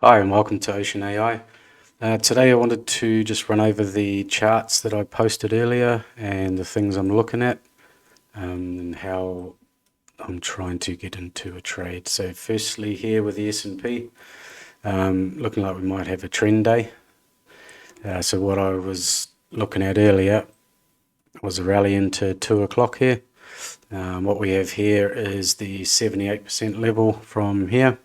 Hi and welcome to Ocean AI. Today I wanted to just run over the charts that I posted earlier and the things I'm looking at and how I'm trying to get into a trade. So firstly here with the S&P, looking like we might have a trend day. So what I was looking at earlier was a rally into 2 o'clock here. What we have here is the 78% level from here,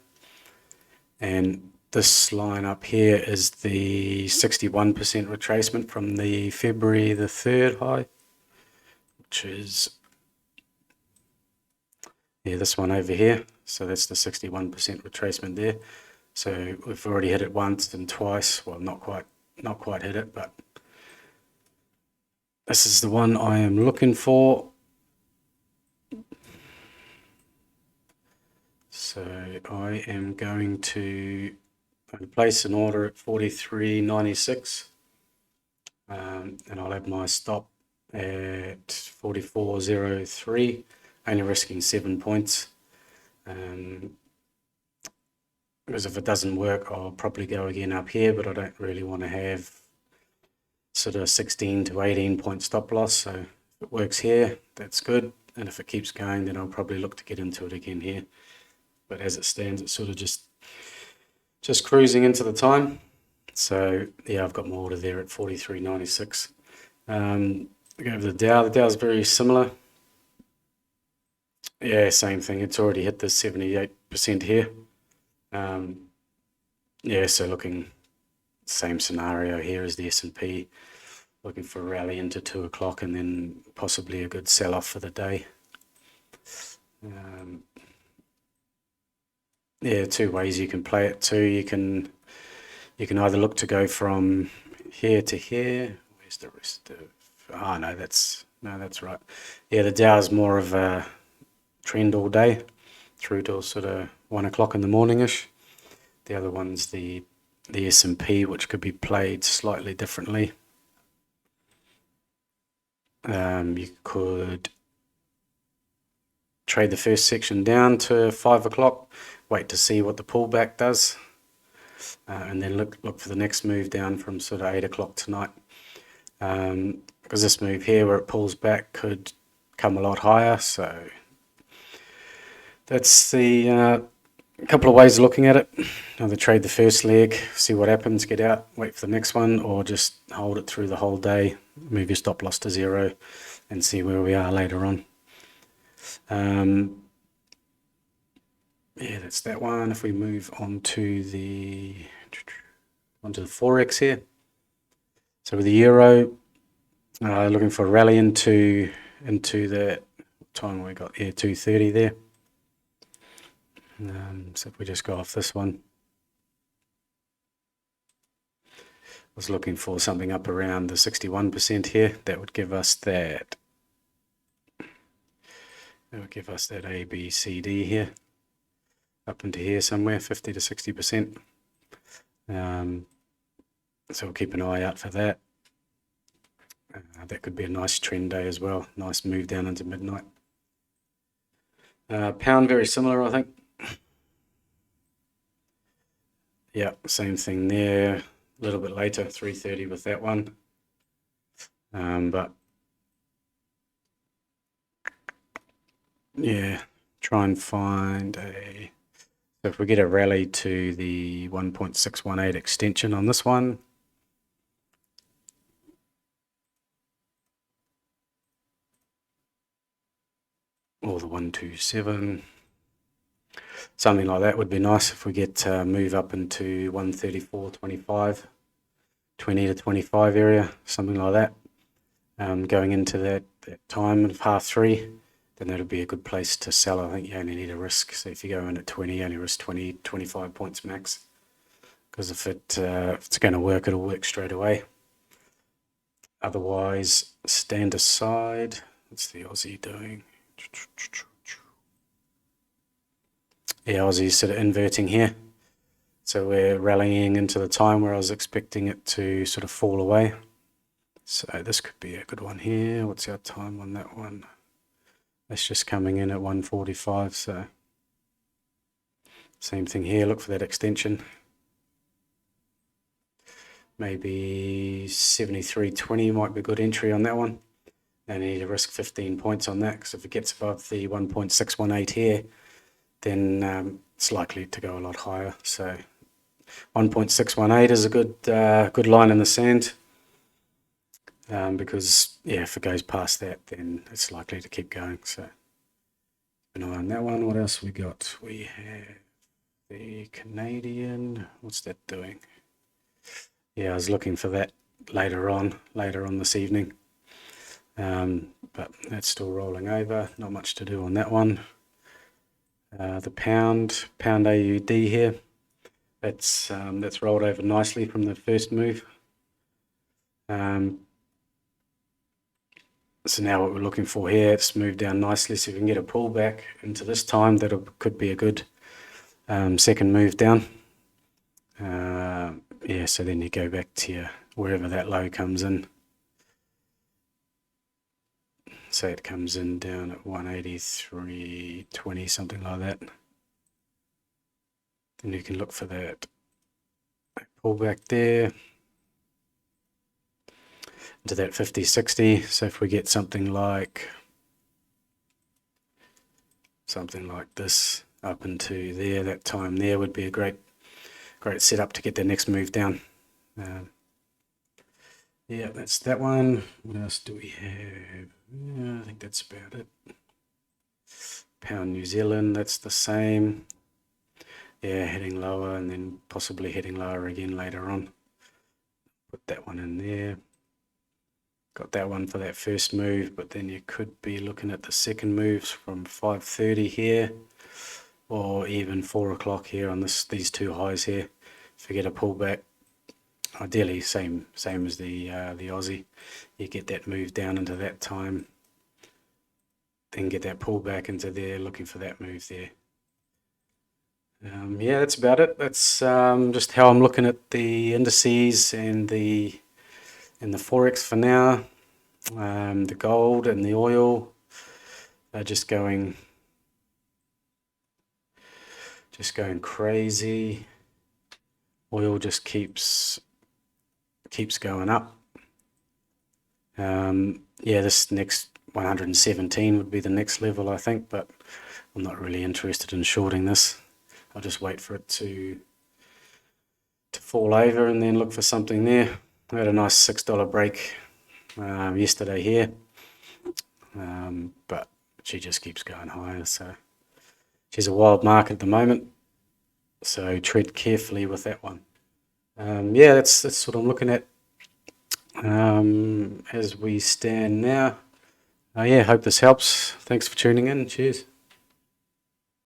and this line up here is the 61% retracement from the February the 3rd high, which is this one over here. So that's the 61% retracement there. So we've already hit it once and twice. Well, not quite hit it, but this is the one I am looking for. So I am going to place an order at 43.96, and I'll have my stop at 44.03, only risking 7 points. Because if it doesn't work, I'll probably go again up here, but I don't really want to have sort of 16 to 18 point stop loss. So if it works here, that's good. And if it keeps going, then I'll probably look to get into it again here. But as it stands, it's sort of just cruising into the time. So yeah, I've got my order there at 43.96. Go over the Dow. The Dow's very similar. Yeah, same thing. It's already hit the 78% here. Yeah, so looking same scenario here as the S&P, looking for a rally into 2 o'clock and then possibly a good sell-off for the day. Yeah, two ways you can play it too. You can either look to go from here to here. Where's the rest of? Oh no, that's right. Yeah, the Dow is more of a trend all day through till sort of 1 o'clock in the morning-ish. The other one's the S&P, which could be played slightly differently. You could trade the first section down to 5 o'clock, wait to see what the pullback does, and then look for the next move down from sort of 8 o'clock tonight. Because this move here where it pulls back could come a lot higher. So that's the couple of ways of looking at it. Either trade the first leg, see what happens, get out, wait for the next one, or just hold it through the whole day, move your stop loss to 0 and see where we are later on. Yeah, that's that one. If we move on to the Forex here. So with the euro, looking for a rally into that time we got here, 230 there. So if we just go off this one, I was looking for something up around the 61% here. That would give us that. That would give us that A, B, C, D here, up into here somewhere, 50 to 60%. So we'll keep an eye out for that. That could be a nice trend day as well. Nice move down into midnight. Pound, very similar, I think. Yeah, same thing there. A little bit later, 330 with that one. But yeah, try and find a. So if we get a rally to the 1.618 extension on this one, or the 127, something like that would be nice. If we get move up into 134.25, 20 to 25 area, something like that, going into that time of 3:30, then that'll be a good place to sell. I think you only need a risk. So if you go in at 20, you only risk 20, 25 points max. Because if it's going to work, it'll work straight away. Otherwise, stand aside. What's the Aussie doing? Yeah, Aussie's sort of inverting here. So we're rallying into the time where I was expecting it to sort of fall away. So this could be a good one here. What's our time on that one? That's just coming in at 1:45. So same thing here. Look for that extension. maybe 73.20 might be a good entry on that one. And you need to risk 15 points on that, because if it gets above the 1.618 here, then it's likely to go a lot higher. So 1.618 is a good line in the sand, because if it goes past that, then it's likely to keep going. So keep an eye on that one. What else we got? We have the Canadian. What's that doing? Yeah, I was looking for that later on this evening, but that's still rolling over. Not much to do on that one. The pound AUD here. That's rolled over nicely from the first move. So now what we're looking for here, it's moved down nicely, so we can get a pullback into this time. That could be a good second move down. Yeah, so then you go back to wherever that low comes in. Say it comes in down at 183.20, something like that. Then you can look for that pullback there into that 50-60. So if we get something like this up into there, that time there would be a great setup to get the next move down. Yeah, that's that one. What else do we have? Yeah, I think that's about it. Pound New Zealand, that's the same. Yeah, heading lower and then possibly heading lower again later on. Put that one in there. Got that one for that first move, but then you could be looking at the second moves from 5:30 here, or even 4 o'clock here on these two highs here. If you get a pullback, ideally same as the Aussie, you get that move down into that time, then get that pullback into there, looking for that move there. Yeah, that's about it. That's just how I'm looking at the indices and the forex for now. The gold and the oil are just going crazy. Oil just keeps going up. Yeah, this next 117 would be the next level, I think, but I'm not really interested in shorting this. I'll just wait for it to fall over and then look for something there. I had a nice $6 break yesterday here, but she just keeps going higher. So she's a wild market at the moment, so tread carefully with that one. Yeah, that's what I'm looking at as we stand now. Yeah, hope this helps. Thanks for tuning in. Cheers.